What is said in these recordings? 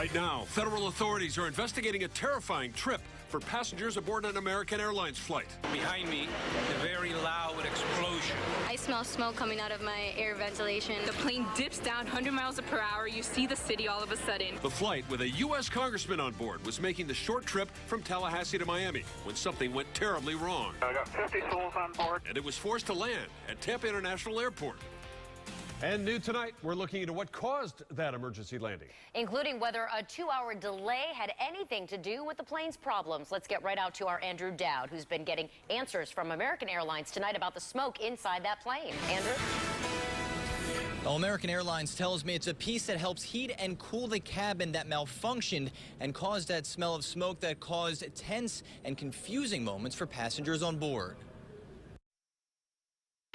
Right now, federal authorities are investigating a terrifying trip for passengers aboard an American Airlines flight. Behind me, a very loud explosion. I smell smoke coming out of my air ventilation. The plane dips down 100 miles per hour. You see the city all of a sudden. The flight with a U.S. congressman on board was making the short trip from Tallahassee to Miami when something went terribly wrong. I got 50 souls on board. And it was forced to land at Tampa International Airport. And new tonight, we're looking into what caused that emergency landing, including whether a 2-hour delay had anything to do with the plane's problems. Let's get right out to our Andrew Dowd, who's been getting answers from American Airlines tonight about the smoke inside that plane. Andrew? Well, American Airlines tells me it's a piece that helps heat and cool the cabin that malfunctioned and caused that smell of smoke that caused tense and confusing moments for passengers on board.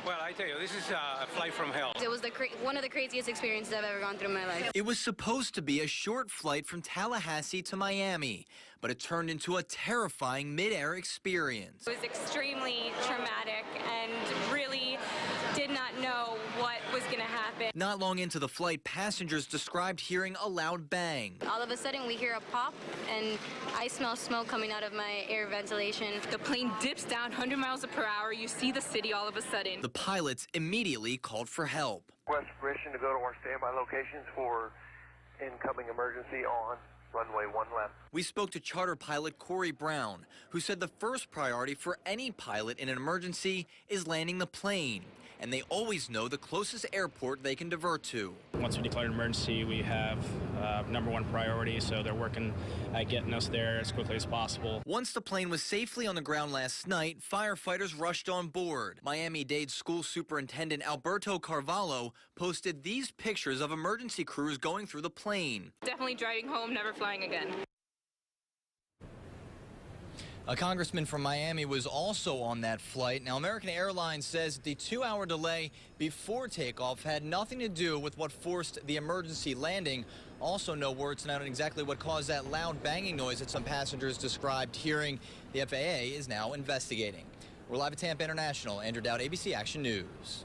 Well, I tell you, this is a flight from hell. It was one of the craziest experiences I've ever gone through in my life. It was supposed to be a short flight from Tallahassee to Miami, but it turned into a terrifying mid-air experience. It was extremely traumatic and really did not know what was going to happen. Not long into the flight, passengers described hearing a loud bang. All of a sudden, we hear a pop, and I smell smoke coming out of my air ventilation. The plane dips down 100 miles per hour. You see the city all of a sudden. The pilots immediately called for help. Request permission to go to our standby locations for incoming emergency on runway 1 left. We spoke to charter pilot Corey Brown, who said the first priority for any pilot in an emergency is landing the plane, and they always know the closest airport they can divert to. Once we declare an emergency, we have #1 priority, so they're working at getting us there as quickly as possible. Once the plane was safely on the ground last night, firefighters rushed on board. Miami-Dade School Superintendent Alberto Carvalho posted these pictures of emergency crews going through the plane. Definitely driving home, never flying again. A congressman from Miami was also on that flight. Now, American Airlines says the 2-hour delay before takeoff had nothing to do with what forced the emergency landing. Also, no word tonight on exactly what caused that loud banging noise that some passengers described hearing. The FAA is now investigating. We're live at Tampa International. Andrew Dowd, ABC Action News.